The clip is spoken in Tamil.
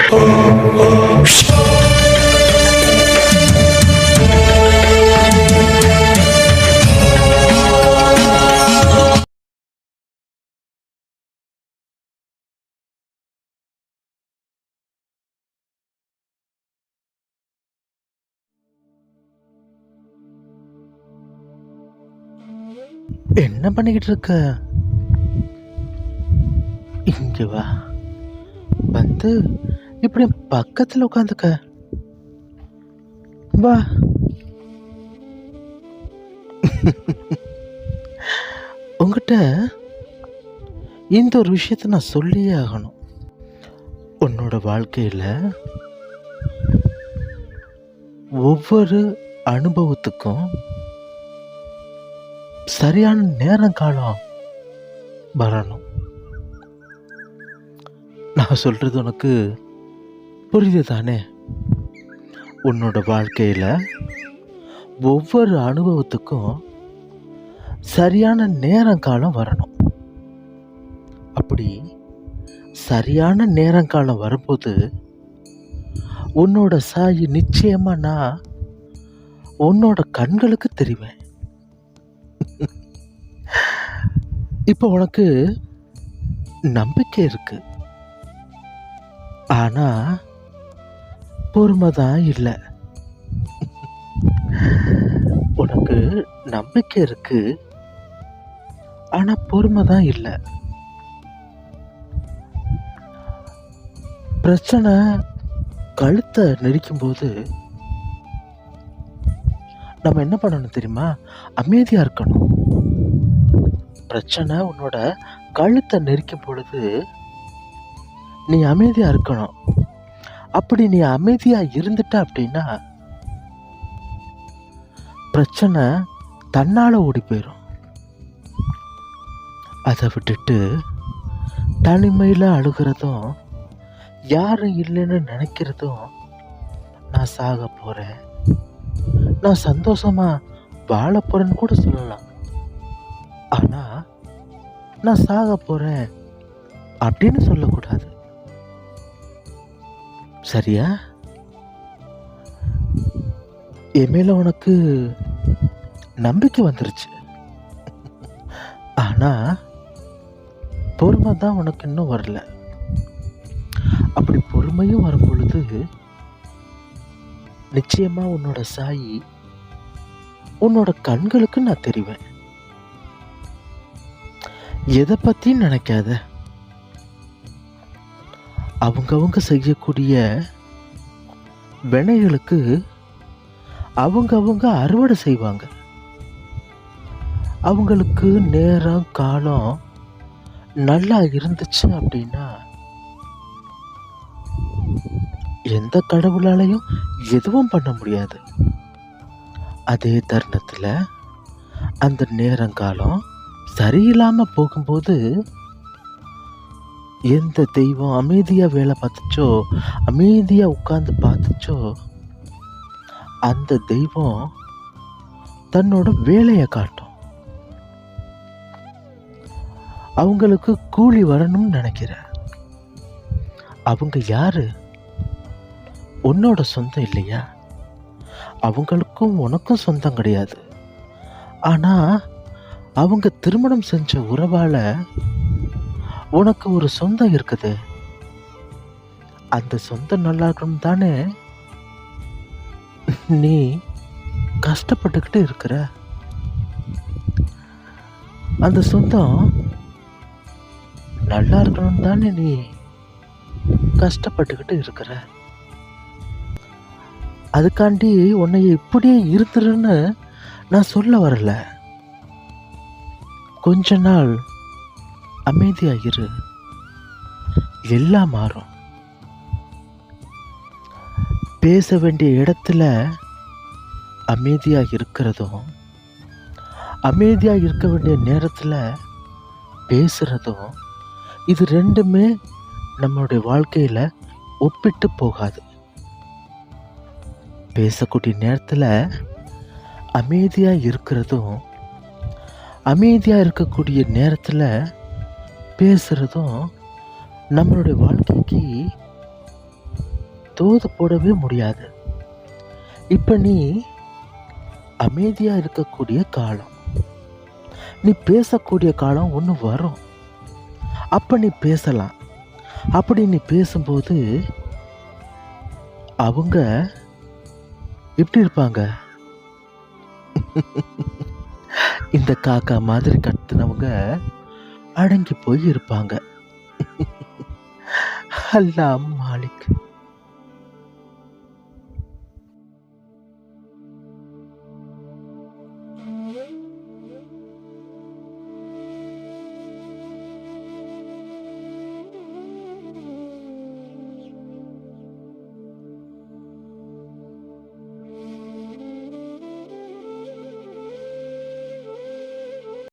என்ன பண்ணிக்கிட்டு இருக்க? இங்க வா, வந்து இப்படி பக்கத்துல உட்காந்துக்க. வா. உங்ககிட்ட இந்த ஒரு விஷயத்த நான் சொல்லியே ஆகணும். உன்னோட வாழ்க்கையில ஒவ்வொரு அனுபவத்துக்கும் சரியான நேரம் காலம் வரணும். நான் சொல்றது உனக்கு புரியுது தானே? உன்னோட வாழ்க்கையில ஒவ்வொரு அனுபவத்துக்கும் சரியான நேரம் காலம் வரணும். அப்படி சரியான நேரம் காலம் வரும்போது உன்னோட சாயி நிச்சயமா நான் உன்னோட கண்களுக்கு தெரிவேன். இப்போ உனக்கு நம்பிக்கை இருக்கு, ஆனா பொறுமைதான் இல்லை. உனக்கு நம்பிக்கை இருக்கு, ஆனா பொறுமைதான் இல்லை. பிரச்சனை கழுத்தை நெரிக்கும் போது நம்ம என்ன பண்ணணும் தெரியுமா? அமைதியா இருக்கணும். பிரச்சனை உன்னோட கழுத்தை நெரிக்கும் பொழுது நீ அமைதியா இருக்கணும். அப்படி நீ அமைதியா இருந்துட்ட அப்படின்னா பிரச்சனை தன்னால ஓடி போயிடும். அதை விட்டுட்டு தனிமையில அழுகிறதும் யாரும் இல்லைன்னு நினைக்கிறதும், நான் சாக போறேன், நான் சந்தோஷமா வாழ போறேன்னு கூட சொல்லலாம். ஆனா நான் சாக போறேன் அப்படின்னு சொல்லக்கூடாது. சரியா? என் மேல உனக்கு நம்பிக்கை வந்துருச்சு, ஆனா பொறுமை தான் உனக்கு இன்னும் வரல. அப்படி பொறுமையும் வரும் பொழுது நிச்சயமா உன்னோட சாயி உன்னோட கண்களுக்கு நான் தெரிவேன். எதை பத்தி நினைக்காத. அவங்கவங்க செய்யக்கூடிய வினைகளுக்கு அவங்கவங்க அறுவடை செய்வாங்க. அவங்களுக்கு நேரம் காலம் நல்லா இருந்துச்சு அப்படின்னா எந்த கடவுளாலையும் எதுவும் பண்ண முடியாது. அதே தருணத்துல அந்த நேரங்காலம் சரியில்லாம போகும்போது எந்த தெய்வம் அமைதியா வேலை பார்த்துச்சோ, அமைதியா உட்கார்ந்து பார்த்துச்சோ, அந்த தெய்வம் தன்னோட வேலையை காட்டும். அவங்களுக்கு கூலி வரணும்னு நினைக்கிற. அவங்க யாரு? உன்னோட சொந்தம் இல்லையா? அவங்களுக்கும் உனக்கும் சொந்தம் கிடையாது. ஆனா அவங்க திருமணம் செஞ்ச உறவால உனக்கு ஒரு சொந்தம் இருக்குது. அந்த சொந்தம் நல்லா இருக்கணும் தானே நீ கஷ்டப்பட்டுக்கிட்டு இருக்கிற. அந்த சொந்தம் நல்லா இருக்கணும் தானே நீ கஷ்டப்பட்டுக்கிட்டு இருக்கிற. அதுக்காண்டி உன்னை இப்படியே இருந்துருன்னு நான் சொல்ல வரல. கொஞ்ச நாள் அமைதியா இரு, எல்லாம் மாறும். பேச வேண்டிய இடத்துல அமைதியா இருக்கிறதும், அமைதியா இருக்க வேண்டிய நேரத்துல பேசுறதும், இது ரெண்டுமே நம்மளுடைய வாழ்க்கையில ஒப்பிட்டு போகாது. பேசக்கூடிய நேரத்துல அமைதியா இருக்கிறதும், அமைதியா இருக்கக்கூடிய நேரத்துல பேசுறதும் நம்மளுடைய வாழ்க்கைக்கு தோது போடவே முடியாது. இப்ப நீ அமைதியா இருக்கக்கூடிய காலம், நீ பேசக்கூடிய காலம் ஒன்று வரும். அப்ப நீ பேசலாம். அப்படி நீ பேசும்போது அவங்க எப்படி இருப்பாங்க? இந்த காக்கா மாதிரி கத்துனவங்க அடங்கி போய் இருப்பாங்க. அல்லாஹ் மாலிக்.